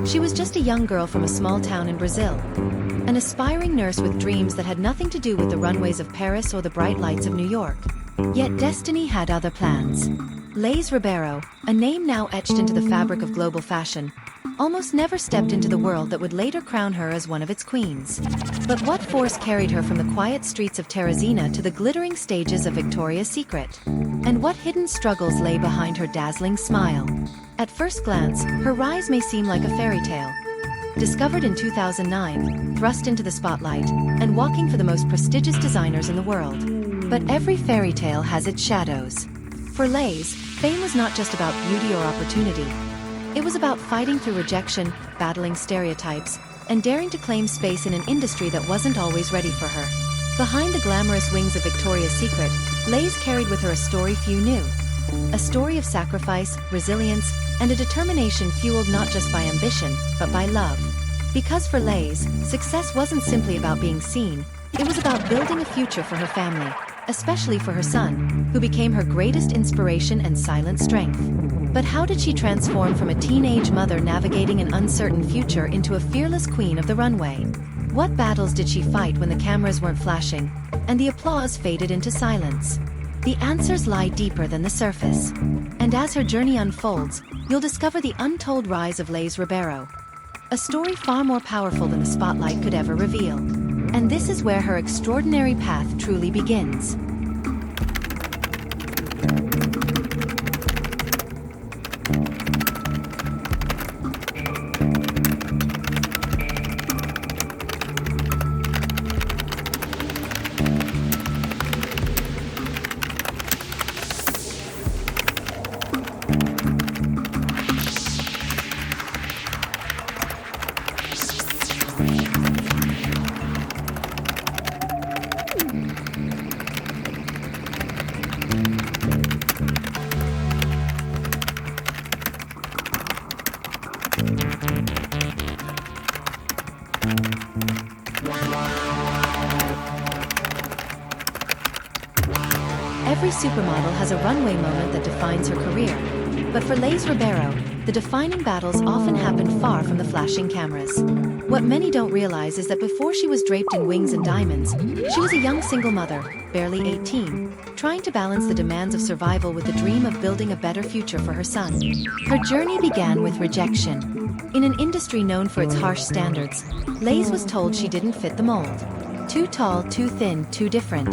She was just a young girl from a small town in Brazil, an aspiring nurse with dreams that had nothing to do with the runways of Paris or the bright lights of New York. Yet destiny had other plans. Lais Ribeiro, a name now etched into the fabric of global fashion, almost never stepped into the world that would later crown her as one of its queens. But what force carried her from the quiet streets of Teresina to the glittering stages of Victoria's Secret? And what hidden struggles lay behind her dazzling smile? At first glance, her rise may seem like a fairy tale. Discovered in 2009, thrust into the spotlight, and walking for the most prestigious designers in the world. But every fairy tale has its shadows. For Lais, fame was not just about beauty or opportunity. It was about fighting through rejection, battling stereotypes, and daring to claim space in an industry that wasn't always ready for her. Behind the glamorous wings of Victoria's Secret, Lais carried with her a story few knew. A story of sacrifice, resilience, and a determination fueled not just by ambition, but by love. Because for Lais, success wasn't simply about being seen, it was about building a future for her family, especially for her son, who became her greatest inspiration and silent strength. But how did she transform from a teenage mother navigating an uncertain future into a fearless queen of the runway? What battles did she fight when the cameras weren't flashing, and the applause faded into silence? The answers lie deeper than the surface. And as her journey unfolds, you'll discover the untold rise of Lais Ribeiro. A story far more powerful than the spotlight could ever reveal. And this is where her extraordinary path truly begins. Every supermodel has a runway moment that defines her career. But for Lais Ribeiro, the defining battles often happen far from the flashing cameras. What many don't realize is that before she was draped in wings and diamonds, she was a young single mother, barely 18, trying to balance the demands of survival with the dream of building a better future for her son. Her journey began with rejection. In an industry known for its harsh standards, Lais was told she didn't fit the mold. Too tall, too thin, too different.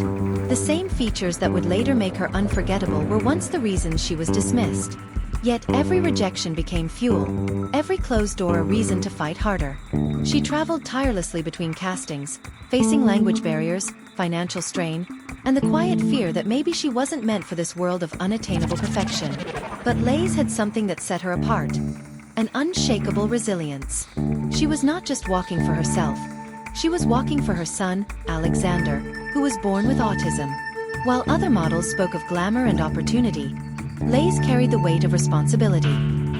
The same features that would later make her unforgettable were once the reasons she was dismissed. Yet every rejection became fuel, every closed door a reason to fight harder. She traveled tirelessly between castings, facing language barriers, financial strain, and the quiet fear that maybe she wasn't meant for this world of unattainable perfection. But Lais had something that set her apart. An unshakable resilience. She was not just walking for herself. She was walking for her son, Alexander, who was born with autism. While other models spoke of glamour and opportunity, Lais carried the weight of responsibility.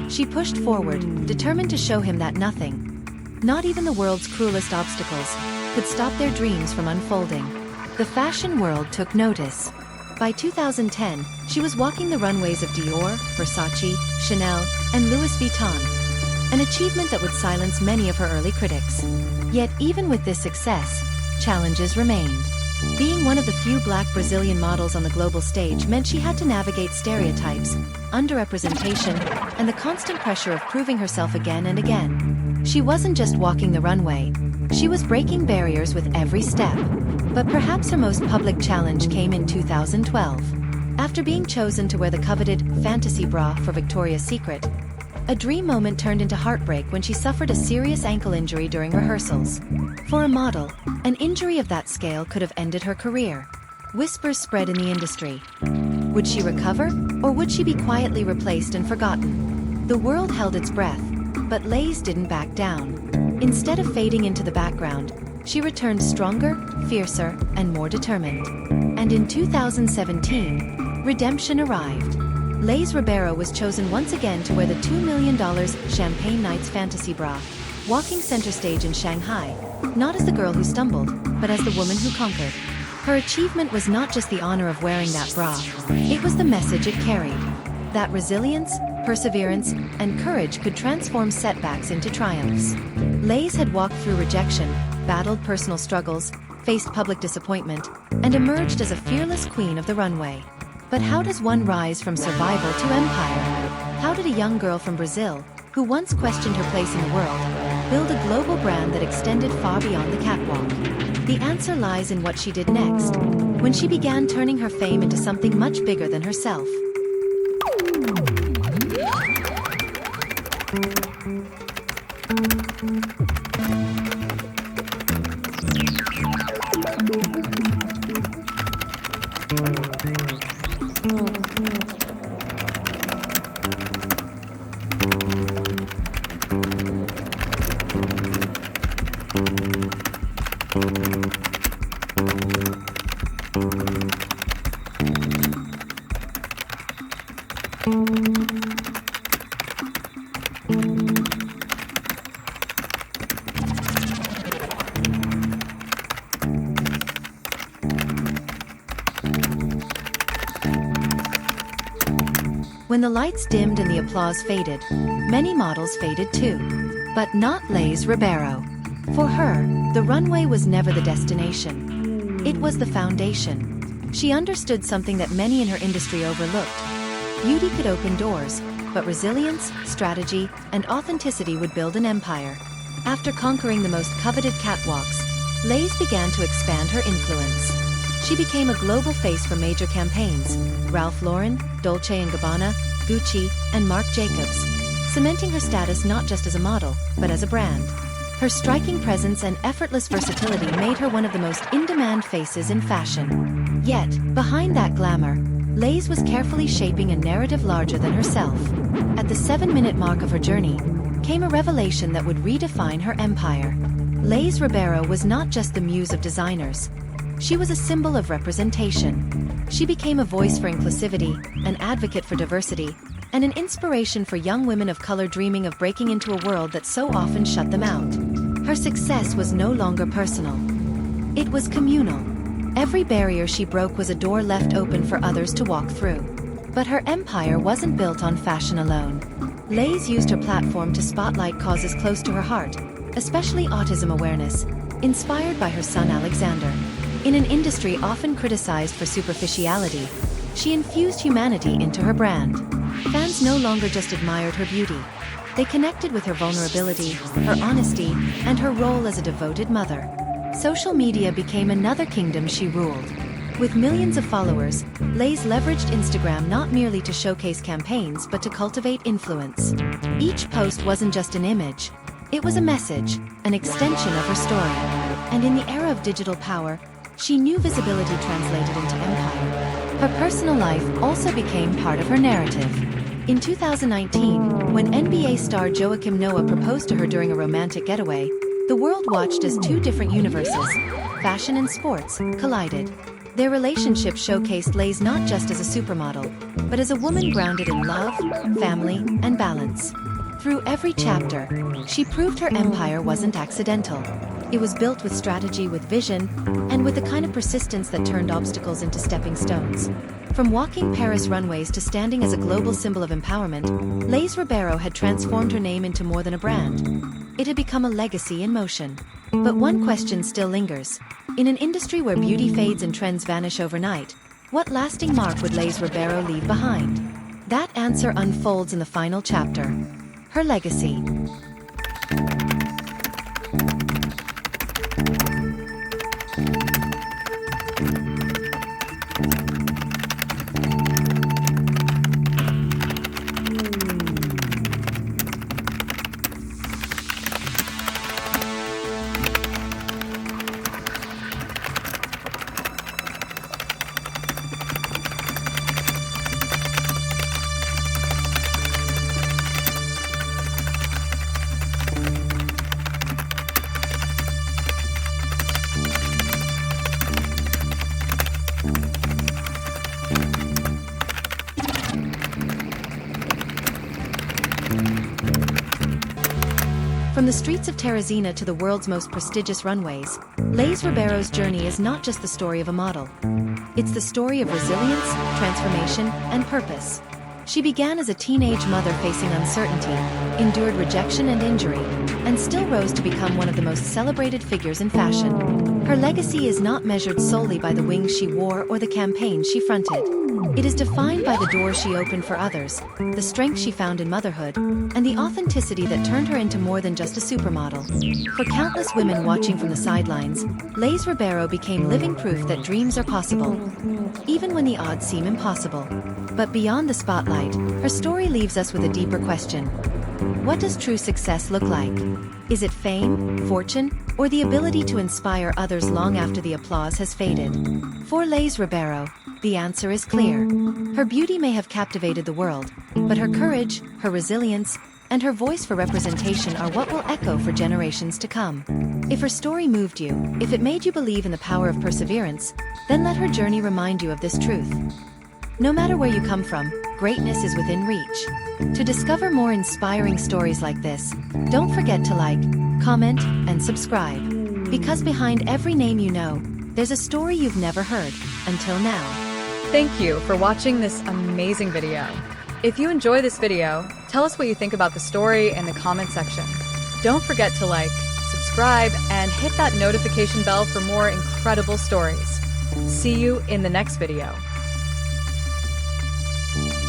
She pushed forward, determined to show him that nothing, not even the world's cruelest obstacles, could stop their dreams from unfolding. The fashion world took notice. By 2010, she was walking the runways of Dior, Versace, Chanel, and Louis Vuitton, an achievement that would silence many of her early critics. Yet even with this success, challenges remained. Being one of the few black Brazilian models on the global stage meant she had to navigate stereotypes, underrepresentation, and the constant pressure of proving herself again and again. She wasn't just walking the runway, she was breaking barriers with every step. But perhaps her most public challenge came in 2012. After being chosen to wear the coveted fantasy bra for Victoria's Secret, A dream moment turned into heartbreak when she suffered a serious ankle injury during rehearsals. For a model, an injury of that scale could have ended her career. Whispers spread in the industry. Would she recover, or would she be quietly replaced and forgotten? The world held its breath, but Lais didn't back down. Instead of fading into the background, she returned stronger, fiercer, and more determined. And in 2017, redemption arrived. Lais Ribeiro was chosen once again to wear the $2 million Champagne Nights fantasy bra, walking center stage in Shanghai, not as the girl who stumbled, but as the woman who conquered. Her achievement was not just the honor of wearing that bra, it was the message it carried. That resilience, perseverance, and courage could transform setbacks into triumphs. Lais had walked through rejection, battled personal struggles, faced public disappointment, and emerged as a fearless queen of the runway. But how does one rise from survival to empire? How did a young girl from Brazil, who once questioned her place in the world, build a global brand that extended far beyond the catwalk? The answer lies in what she did next, when she began turning her fame into something much bigger than herself. When the lights dimmed and the applause faded, many models faded too. But not Lais Ribeiro. For her, the runway was never the destination. It was the foundation. She understood something that many in her industry overlooked. Beauty could open doors, but resilience, strategy, and authenticity would build an empire. After conquering the most coveted catwalks, Lais began to expand her influence. She became a global face for major campaigns: Ralph Lauren, Dolce & Gabbana, Gucci, and Marc Jacobs, cementing her status not just as a model, but as a brand. Her striking presence and effortless versatility made her one of the most in-demand faces in fashion. Yet, behind that glamour, Lais was carefully shaping a narrative larger than herself. At the 7-minute mark of her journey, came a revelation that would redefine her empire. Lais Ribeiro was not just the muse of designers. She was a symbol of representation. She became a voice for inclusivity, an advocate for diversity, and an inspiration for young women of color dreaming of breaking into a world that so often shut them out. Her success was no longer personal. It was communal. Every barrier she broke was a door left open for others to walk through. But her empire wasn't built on fashion alone. Lais used her platform to spotlight causes close to her heart, especially autism awareness, inspired by her son Alexander. In an industry often criticized for superficiality, she infused humanity into her brand. Fans no longer just admired her beauty. They connected with her vulnerability, her honesty, and her role as a devoted mother. Social media became another kingdom she ruled. With millions of followers, Lais leveraged Instagram not merely to showcase campaigns but to cultivate influence. Each post wasn't just an image. It was a message, an extension of her story. And in the era of digital power, she knew visibility translated into empire. Her personal life also became part of her narrative. In 2019, when NBA star Joakim Noah proposed to her during a romantic getaway, the world watched as two different universes, fashion and sports, collided. Their relationship showcased Lais not just as a supermodel, but as a woman grounded in love, family, and balance. Through every chapter, she proved her empire wasn't accidental. It was built with strategy, with vision, and with the kind of persistence that turned obstacles into stepping stones. From walking Paris runways to standing as a global symbol of empowerment, Lais Ribeiro had transformed her name into more than a brand. It had become a legacy in motion. But one question still lingers. In an industry where beauty fades and trends vanish overnight, what lasting mark would Lais Ribeiro leave behind? That answer unfolds in the final chapter. Her legacy. From the streets of Teresina to the world's most prestigious runways, Lais Ribeiro's journey is not just the story of a model. It's the story of resilience, transformation, and purpose. She began as a teenage mother facing uncertainty, endured rejection and injury, and still rose to become one of the most celebrated figures in fashion. Her legacy is not measured solely by the wings she wore or the campaigns she fronted. It is defined by the doors she opened for others, the strength she found in motherhood, and the authenticity that turned her into more than just a supermodel. For countless women watching from the sidelines, Lais Ribeiro became living proof that dreams are possible, even when the odds seem impossible. But beyond the spotlight, her story leaves us with a deeper question. What does true success look like? Is it fame, fortune, or the ability to inspire others long after the applause has faded? For Lais Ribeiro, the answer is clear. Her beauty may have captivated the world, but her courage, her resilience, and her voice for representation are what will echo for generations to come. If her story moved you, if it made you believe in the power of perseverance, then let her journey remind you of this truth. No matter where you come from, greatness is within reach. To discover more inspiring stories like this, don't forget to like, comment, and subscribe. Because behind every name you know, there's a story you've never heard, until now. Thank you for watching this amazing video. If you enjoy this video, tell us what you think about the story in the comment section. Don't forget to like, subscribe, and hit that notification bell for more incredible stories. See you in the next video. Thank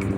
you.